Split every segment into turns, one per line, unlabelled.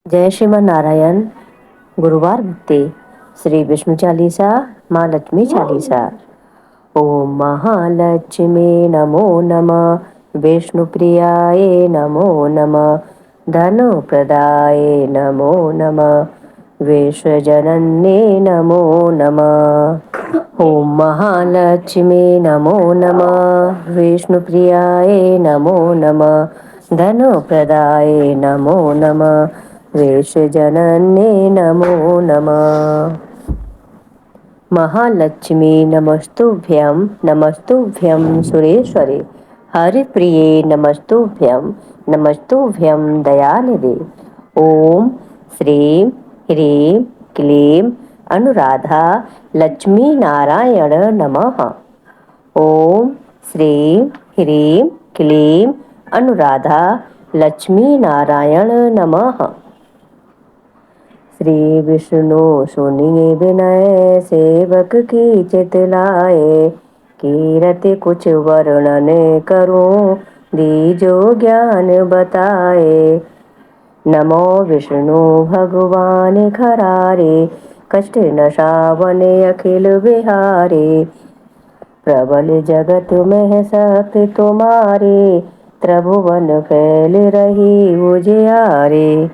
जय श्रीमन नारायण। गुरुवार भक्ति श्री विष्णु चालीसा माँ लक्ष्मी चालीसा। ओम महालक्ष्मी नमो नमः, विष्णु प्रियाय नमो नमः, धनु प्रदाय नमो नमः, विश्वजनन्ये नमो नमः। ओम महालक्ष्मी नमो नमः, विष्णु प्रियाय नमो नमः, धनु प्रदाय नमो नमः, विश्वजनन्ये नमो नमः। महालक्ष्मी नमस्तुभ्यं सुरेश्वरे, हरिप्रिये नमस्तुभ्यं दयानिधे। ओम श्रीं ह्रीं क्लीं अनुराधा लक्ष्मी नारायण नमः। ओम श्रीं ह्रीं क्लीं अनुराधा लक्ष्मी नारायण नमः। श्री विष्णु सुनिए विनय, सेवक की चित लाए, कीरति कुछ वर्णन करूं, दीजो ज्ञान बताए। नमो विष्णु भगवान खरारे, कष्ट नशावन अखिल बिहारे। प्रबल जगत में शक्ति तुम्हारी, त्रिभुवन फैल रही उजियारे।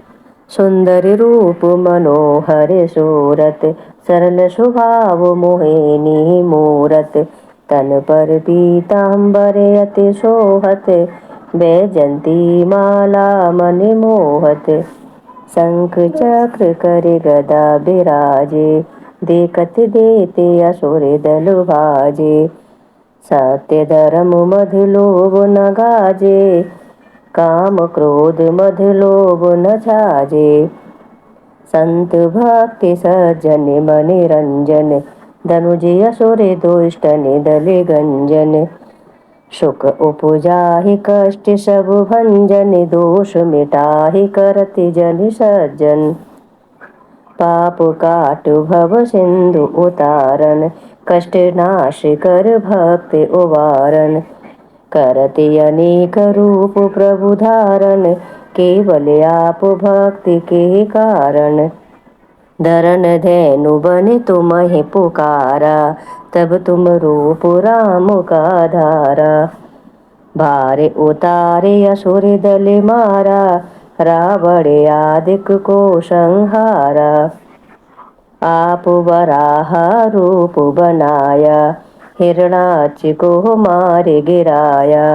सुंदर रूप मनोहर सूरत, सरल स्वभाव मोहिनी मूरत। तन पर पीतांबर अति शोभत, बैजंती माला मन मोहत। शंख चक्र कर गदा बिराजे, देखत देते असुर दल भाजे। सत्य धर्म मधु लोभ न गाजे, काम क्रोध मध लोभ न छाजे। संत भक्ति सज्जन मन रंजन, धनुज असुर दुष्ट निदल गंजन। सुख उपजाहि कष्ट सब भंजन, दोष मिटाहि करति जन सज्जन। पाप काट भव सिंधु उतारन, कष्ट नाश कर भक्ति उबारन। करति अनेक रूप प्रभु धारण, केवल आप भक्ति के कारण। धरन धैनु बन तुम्हें पुकारा, तब तुम रूप राम का धारा। भार उतारे असुर दल मारा, रावण आदिक को संहारा। आप वराह रूप बनाया, हिरणाक्ष को मार गिराया।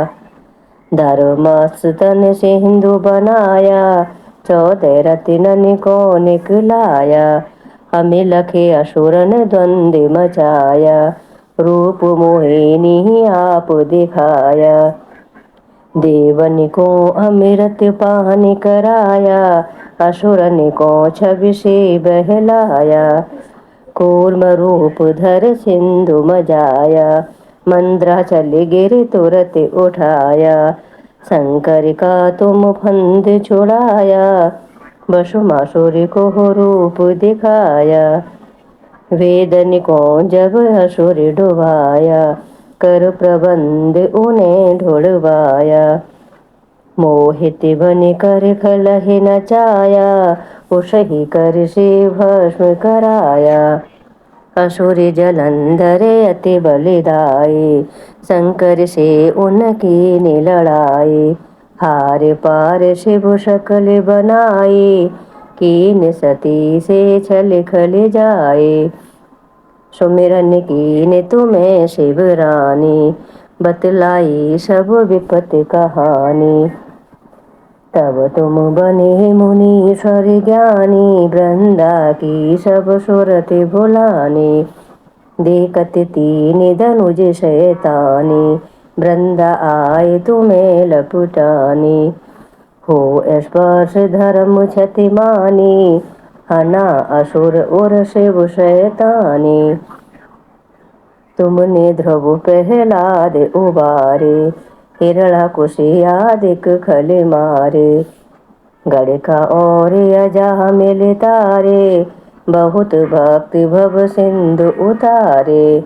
धर्मस्तन सिंधु बनाया, 14 रत्नन को निकलाया। हमें लखे असुरन द्वंद्व मचाया, रूप मोहिनी आप दिखाया। देवन को अमृत पान कराया, असुरन को छवि से बहलाया। कूर्म रूप धर सिंधु मजाया, मंद्राचल गिर तुरत उठाया। शंकर का तुम फंद छुड़ाया, भस्मासुर को रूप दिखाया। वेदन को जब असुर डुबाया, कर प्रबंध उन्हें ढुड़वाया। मोहित बन कर खलहि नचाया, उसही कर से भस्म कराया। असुर जलंधर अति बलिदाई, शंकर से उनकी ने लड़ाई। हार पार शिव शकल बनाई, कीन सती से छल खल जाए। सुमिरन कीन तुम्हें शिव रानी, बतलाई सब विपत कहानी। तब तुम बने मुनीश्वर ज्ञानी, वृंदा की सब सुरत भुलानी। देखत तीन धनुज शैतानी, वृंदा आए तुम्हें लपटानी। हो स्पर्श धर्म क्षति मानी, हना असुर और शिव शैतानी। तुमने ध्रुव प्रहलाद उबारे, हिरणाकुशियादिक खल मारे। गड़का और अजा मिल तारे, बहुत भक्ति भव सिंधु उतारे।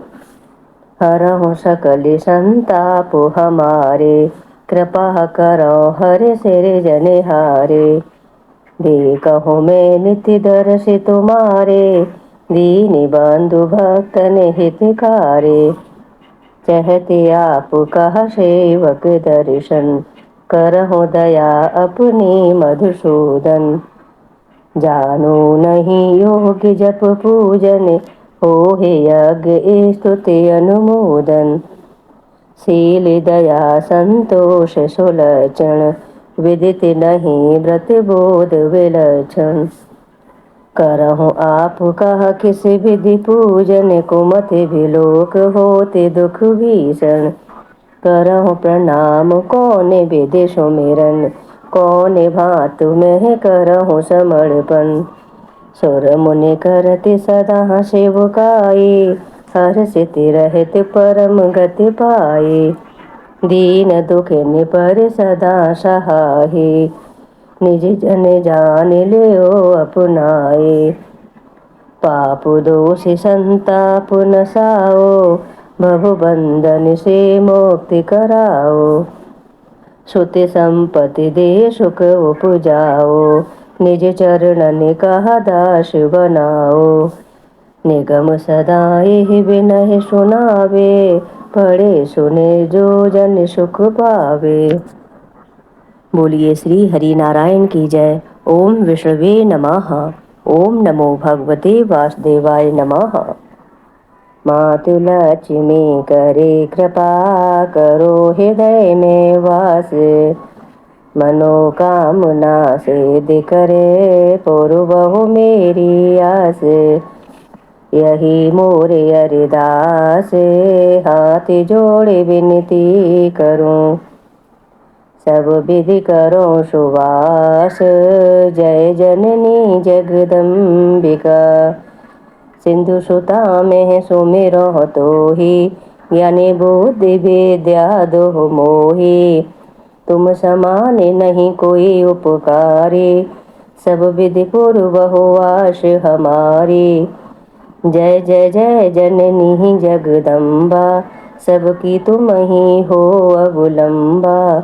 हरहु सकल संताप हमारे, कृपा करो हर सिर जनहारे। देखहु मैं नित्य दर्श तुम्हारे, दीन बंधु भक्तन हितकारे। चाहते आप कहा सेवक दर्शन, करहु दया अपनी मधुसूदन। जानो नहीं योग्य जप पूजन, होहे यज्ञ स्तुति अनुमोदन। शील दया संतोष सुलक्षण, विदित नहीं व्रत बोध विलक्षण। करहु आप कह किस विधि पूजन, कुमति विलोक होते दुख भीषण। करहु प्रणाम कौन विधि सुमिरन, कौन भांतु में करहु समर्पण। सुर मुनि करति सदा सेवकाई, हर्षित रहत परम गति पाए। दीन दुखिन पर सदा सहाय, निज जन जान लियो अपनाए। पाप दोष संताप नसाओ, भव बंधन से मुक्ति कराओ। सुति संपत्ति दे सुख उपजाओ, निज चरणन कहा दास बनाओ। निगम सदा एहि बिनहि सुनावे, पढ़े सुने जो जन सुख पावे। बोलिए श्री हरि नारायण की जय। ओम विष्णवे नमः। ओम नमो भगवते वासुदेवाय नमः। मातु लक्ष्मी करे कृपा, करो हृदय में वास। मनोकामना सिद्ध करे, पूर्वहु मेरी आस। यही मोर अरदास, हाथ जोड़े विनती करूं। सब विधि करो सुवास, जय जननी जगदम्बिका। सिंधु सुता में सुमिरो तोहि, ज्ञानी बुद्धि विद्या दो मोहि। तुम समान नहीं कोई उपकारी, सब विधि पूर्वहु आस हमारी। जय जय जय जननी जगदम्बा, सबकी तुम ही हो अवलंबा।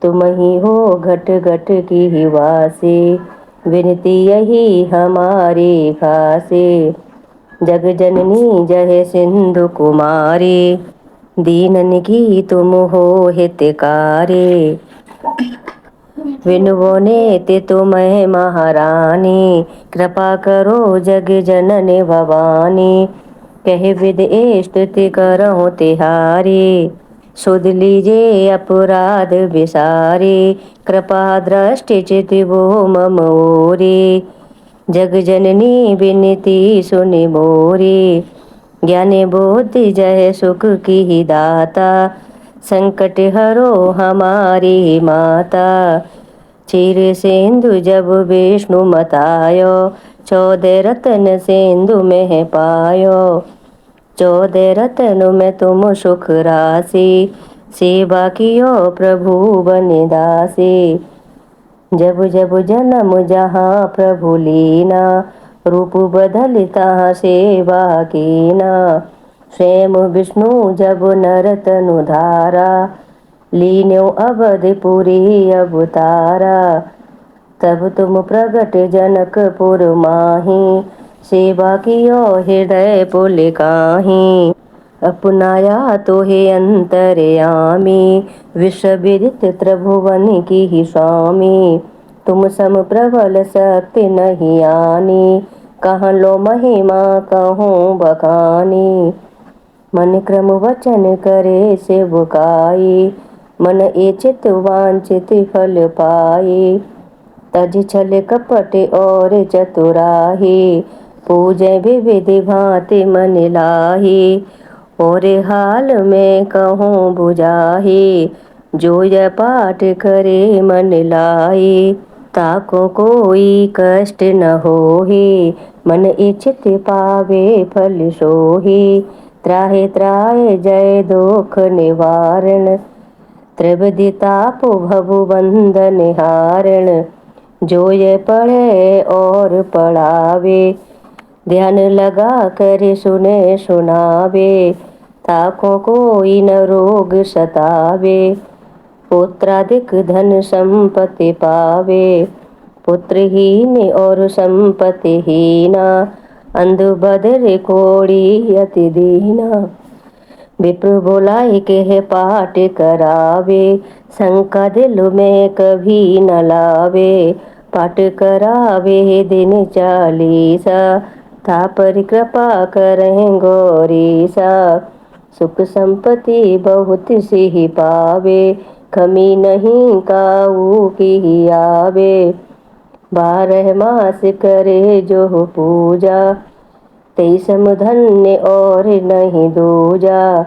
तुम ही हो घट घट की ही वासी, विनती यही हमारी खासी। जग जननी जय सिंधु कुमारी, दीनन की तुम हो हितकारी। विनुवो नेति तुम्हें महारानी, कृपा करो जग जननी भवानी। कह विद स्तुति करहु तिहारी, सुध लीजे अपराध विसारी। कृपा दृष्टि चिति वो मम ओरी, जग जननी विनती सुनि मोरी। ज्ञानी बुद्धि जय सुख की ही दाता, संकट हरो हमारी माता। चीर सिंधु जब विष्णु मतायो, 14 रत्न सिंधु में पायो। 14 रत्न में तुम सुख राशि, सेवा कियो प्रभु बनि दासी। जब जब जन्म जहाँ प्रभु लीना, रूप बदल तहाँ सेवा कीना। स्वयं विष्णु जब नर तनु धारा, लीन्यो अवधपुरी अवतारा। तब तुम प्रगट जनकपुर माही, सेवा कियो हृदय पुलकाही। अपनाया तोहे अंतर्यामी, विश्व विदित त्रिभुवन की ही स्वामी। तुम सम प्रबल शक्ति नहीं आनी, कहाँ लो महिमा कहूँ बखानी। मन क्रम वचन करे सेवकाई, मन इच्छित वांछित फल पाई। तज छल कपट और चतुराही, पूजे विविधि भांति मन लाही। और हाल में कहूँ बुझाही, जो यह पाठ करे मन लाई। ताको कोई कष्ट न होही, मन इच्छित पावे फल सोही। त्राहि त्राहि जय दुख निवारण, त्रिविधि ताप भव बंधन हारण। जो ये पढ़े और पढ़ावे, ध्यान लगा कर सुने सुनावे। ताको कोई न रोग सतावे, पुत्राधिक धन संपत्ति पावे। पुत्रहीन और संपत्तिहीना, अंध बधिर कोढ़ी अति दीना। विप्र बोलाए के पाठ करावे, शंका दिल में कभी न लावे। पाठ करावे दिन चालीसा, था पर कृपा करें गौरीसा। सुख संपत्ति बहुत सी पावे, कमी नहीं काऊ की आवे। 12 मास करे जो पूजा, तेई सम धन्य और नहीं दूजा।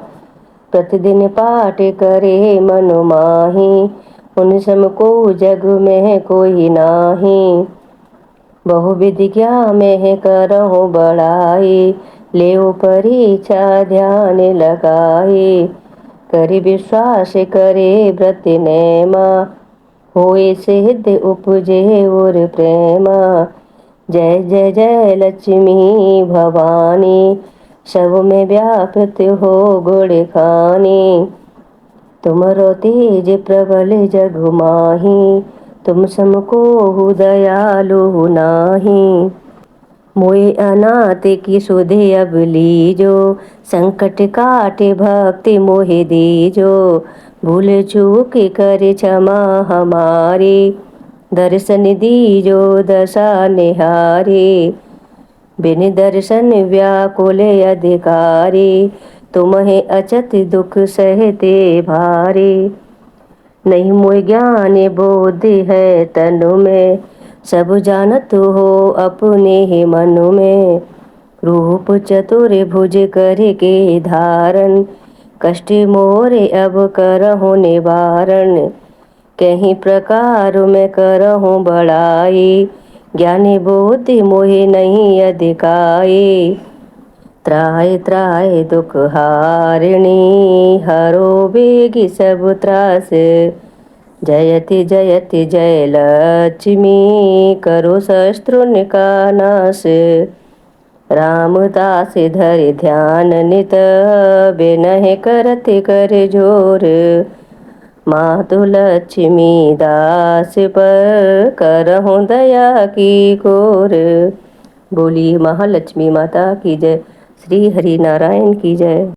प्रतिदिन पाठ करे मन माही, उन सम को जग में कोई नाही। बहु विद्या में करहु बड़ाई, लेओ परीक्षा ध्यान लगाई। करि विश्वास करे व्रत नेमा, होए सिद्ध उपजे और प्रेमा। जय जय जय लक्ष्मी भवानी, सब में व्यापृत हो गुण खानी। तुमरो तेज प्रबल जग माही, तुम समको दयालु नाही। मोए अनाथ की सुधे अब लीजो, संकट काटे भक्ति मोहि दीजो। भूल चूक कर क्षमा हमारी, दर्शन दीजो दशा निहारी। बिन दर्शन व्याकुल अधिकारी, तुम्हें अचत दुख सहते भारी। नहीं मोय ज्ञान बोधि है तनु में, सब जानत हो अपने ही मन में। रूप चतुर भुज कर के धारण, कष्ट मोरे अब करहु निवारण। कहीं प्रकार में करहु बड़ाई, ज्ञानी बुद्धि मोहि नहीं अधिकाई। त्राहि त्राहि दुख हारिणी, हरो बेगी सब त्रास। जयति जयति जय लक्ष्मी, करो शत्रुन का नाश। रामदास धरि ध्यान नित, बिनहि करत कर जोर। मातु लक्ष्मी दास पर, करहु दया की कोर। बोली महालक्ष्मी माता की जय। श्री हरि नारायण की जय।